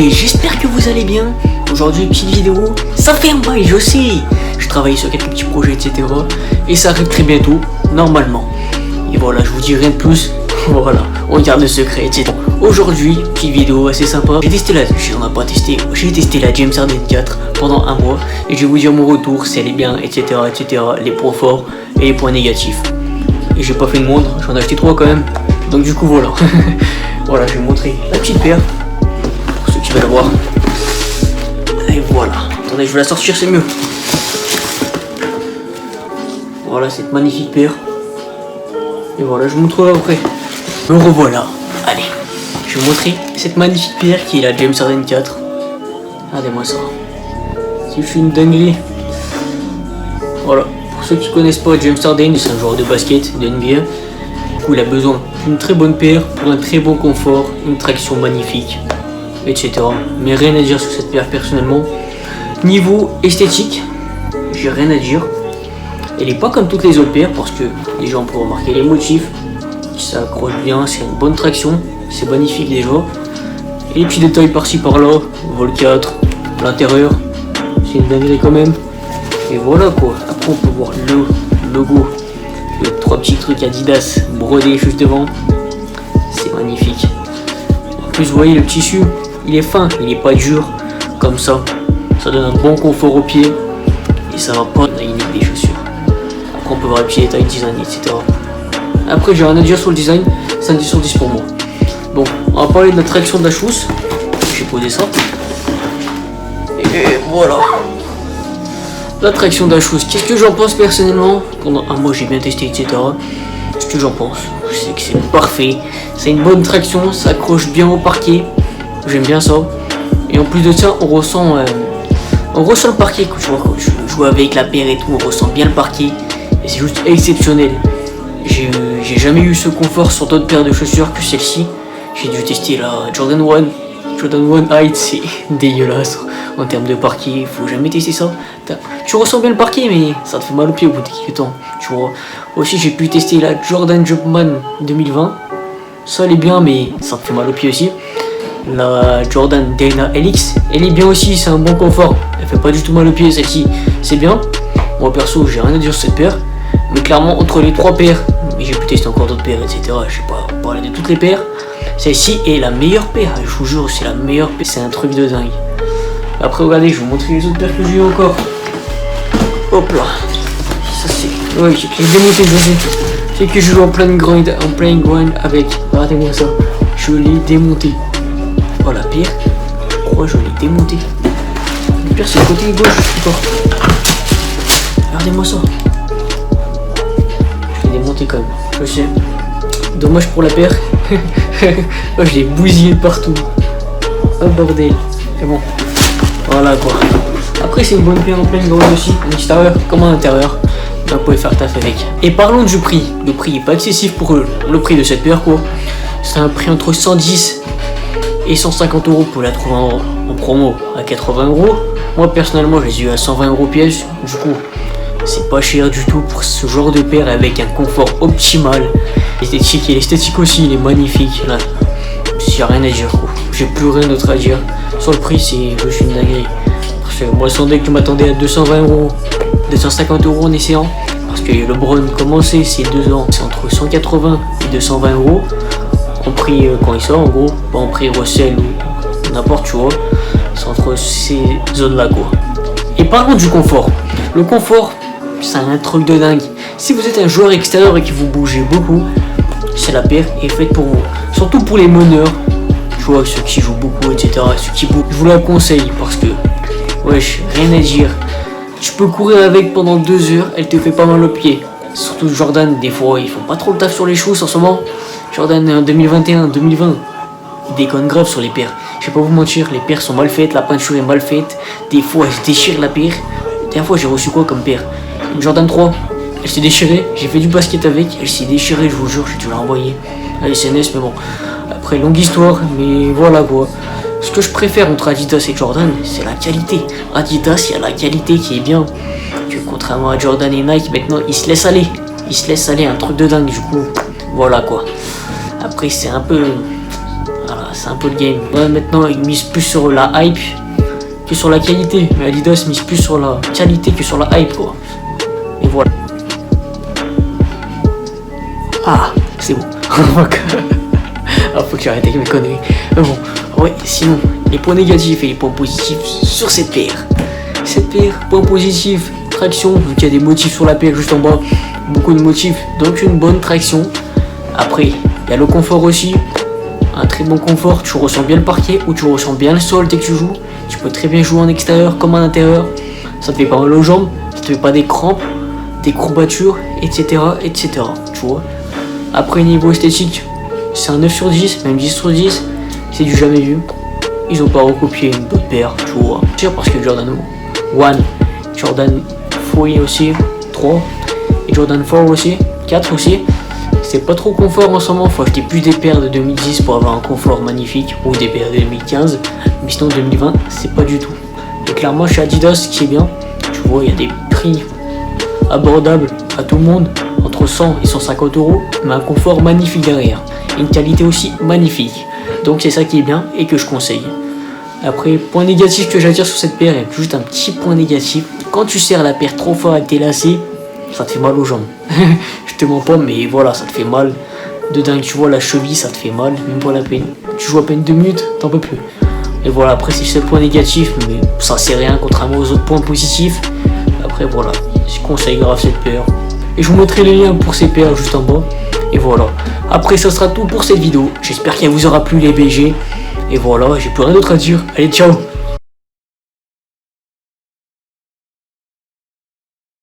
et j'espère que vous allez bien. Aujourd'hui, petite vidéo, ça fait un bail, je sais. Je travaille sur quelques petits projets, etc. Et ça arrive très bientôt, normalement. Et voilà, je vous dis rien de plus. Voilà, on garde le secret, etc. Aujourd'hui, petite vidéo assez sympa. J'ai testé j'ai testé la James Harden 4 pendant un mois. Et je vais vous dire mon retour, si elle est bien, etc. Les points forts et les points négatifs. Et j'ai pas fait le moindre, j'en ai acheté 3 quand même. Donc du coup voilà. Voilà, je vais vous montrer la petite paire. Pour ceux qui veulent la voir. Et voilà. Attendez, je vais la sortir, c'est mieux. Voilà cette magnifique paire. Et voilà, je vous montrerai après. Me revoilà. Allez, je vais vous montrer cette magnifique paire qui est la James Harden 4. Regardez-moi ça. C'est une dinguerie. Voilà. Pour ceux qui connaissent pas James Harden, c'est un joueur de basket de NBA. Du coup, il a besoin d'une très bonne paire pour un très bon confort, une traction magnifique, etc. Mais rien à dire sur cette paire personnellement. Niveau esthétique, j'ai rien à dire. Elle n'est pas comme toutes les autres paires parce que déjà on peut remarquer les motifs, qui s'accrochent bien, c'est une bonne traction, c'est magnifique déjà. Et les petits détails par-ci par-là, vol 4, l'intérieur, c'est une dinguerie quand même. Et voilà quoi. Après on peut voir le logo, les 3 petits trucs Adidas brodés juste devant, c'est magnifique. En plus vous voyez le tissu, il est fin, il est pas dur comme ça donne un bon confort aux pieds et ça va pas limiter des chaussures. Après on peut voir les petits détails design, etc. Après j'ai rien à dire sur le design, c'est un 10 sur 10 pour moi. Bon, on va parler de la traction de la chousse. J'ai posé ça et voilà. La traction de la chousse, qu'est-ce que j'en pense personnellement? Pendant un mois j'ai bien testé, etc. Ce que j'en pense, c'est que c'est parfait. C'est une bonne traction, ça accroche bien au parquet. J'aime bien ça. Et en plus de ça, on ressent le parquet. Quand je joue avec la paire et tout, on ressent bien le parquet. Et c'est juste exceptionnel. J'ai jamais eu ce confort sur d'autres paires de chaussures que celle-ci. J'ai dû tester la Jordan 1 Height, c'est dégueulasse en termes de parquet, faut jamais tester ça. Tu ressens bien le parquet mais ça te fait mal aux pieds au bout de quelques temps, tu vois. Aussi j'ai pu tester la Jordan Jumpman 2020, ça elle est bien mais ça te fait mal aux pieds aussi. La Jordan Dana LX, elle est bien aussi, c'est un bon confort, elle fait pas du tout mal aux pieds celle-ci, c'est bien. Moi perso j'ai rien à dire sur cette paire, mais clairement entre les 3 paires, mais j'ai pu tester encore d'autres paires etc, je sais pas parler de toutes les paires. Celle-ci est la meilleure paire, je vous jure, c'est la meilleure paire, c'est un truc de dingue. Après, regardez, je vais vous montrer les autres paires que j'ai eu encore. Hop là, ça c'est. Oui, j'ai démonté, c'est que je joue en plein grind avec. Regardez-moi ça, je l'ai démonté. Oh la paire, je crois que je l'ai démonté. La paire, c'est le côté gauche, encore. Regardez-moi ça. Je l'ai démonté quand même, je sais. Dommage pour la paire. Oh, je l'ai bousillé partout. Oh bordel. C'est bon. Voilà quoi. Après c'est une bonne paire en pleine grande aussi. En extérieur comme en intérieur. Donc vous pouvez faire taf avec. Et parlons du prix. Le prix est pas excessif pour le prix de cette paire quoi. C'est un prix entre 110 et 150 euros pour la trouver en promo à 80 euros. Moi personnellement je les ai eu à 120 euros pièce. Du coup c'est pas cher du tout pour ce genre de paire avec un confort optimal. L'esthétique et l'esthétique aussi, il est magnifique. Là, j'ai rien à dire quoi. J'ai plus rien d'autre à dire. Sur le prix, c'est juste une dinguerie. Parce que moi, sans que je m'attendais à 220 euros, 250 euros en essayant. Parce que le Brown commençait ces 2 ans, c'est entre 180 et 220 euros. En prix quand il sort, en gros, pas en prix Russell ou n'importe, tu vois. C'est entre ces zones-là quoi. Et parlons du confort. Le confort, c'est un truc de dingue. Si vous êtes un joueur extérieur et que vous bougez beaucoup, c'est la paire est faite pour vous. Surtout pour les meneurs, tu vois, ceux qui jouent beaucoup, etc. Ceux qui bougent, je vous la conseille parce que, wesh, rien à dire. Tu peux courir avec pendant 2 heures, elle te fait pas mal aux pieds. Surtout Jordan, des fois, ils font pas trop le taf sur les chousses en ce moment. Jordan 2021, 2020, ils déconnent grave sur les paires. Je vais pas vous mentir, les paires sont mal faites, la peinture est mal faite. Des fois, elle se déchire la paire. La dernière fois, j'ai reçu quoi comme paire? Une Jordan 3. Elle s'est déchirée, j'ai fait du basket avec, elle s'est déchirée, je vous jure, j'ai dû la renvoyer à SNS, mais bon, après longue histoire, mais voilà quoi. Ce que je préfère entre Adidas et Jordan, c'est la qualité. Adidas, il y a la qualité qui est bien. Que contrairement à Jordan et Nike, maintenant ils se laissent aller, un truc de dingue, du coup, voilà quoi. Après c'est un peu, voilà, c'est un peu le game. Ouais, maintenant, ils misent plus sur la hype que sur la qualité. Mais Adidas mise plus sur la qualité que sur la hype, quoi. Et voilà. Ah, c'est bon. Ah, faut que j'arrête avec mes conneries. Mais bon, ouais, sinon, les points négatifs et les points positifs sur cette paire. Cette paire, point positif, traction, vu qu'il y a des motifs sur la paire juste en bas. Beaucoup de motifs, donc une bonne traction. Après, il y a le confort aussi. Un très bon confort, tu ressens bien le parquet ou tu ressens bien le sol dès que tu joues. Tu peux très bien jouer en extérieur comme en intérieur. Ça te fait pas mal aux jambes, ça te fait pas des crampes, des courbatures, etc. etc. Tu vois. Après, niveau esthétique, c'est un 9 sur 10, même 10 sur 10. C'est du jamais vu. Ils ont pas recopié une bonne paire, tu vois. Parce que Jordan 1, Jordan 3 aussi, 3. Et Jordan 4 aussi, 4 aussi. C'est pas trop confort en ce moment, faut acheter plus des paires de 2010 pour avoir un confort magnifique, ou des paires de 2015, mais sinon 2020 c'est pas du tout. Et clairement chez Adidas, ce qui est bien, tu vois, il y a des prix abordables à tout le monde, entre 100 et 150 euros, mais un confort magnifique derrière, et une qualité aussi magnifique. Donc c'est ça qui est bien et que je conseille. Après, point négatif que j'attire sur cette paire, il y a juste un petit point négatif. Quand tu serres la paire trop fort avec tes lacets, ça te fait mal aux jambes. Je te mens pas, mais voilà, ça te fait mal. De dingue, tu vois, la cheville, ça te fait mal, même pas la peine. Tu joues à peine 2 minutes, t'en peux plus. Et voilà, après, c'est ce point négatif, mais ça c'est rien, contrairement aux autres points positifs. Après, voilà, je conseille grave cette paire. Et je vous mettrai les liens pour ces paires juste en bas. Et voilà. Après, ça sera tout pour cette vidéo. J'espère qu'elle vous aura plu, les BG. Et voilà, j'ai plus rien d'autre à dire. Allez, ciao!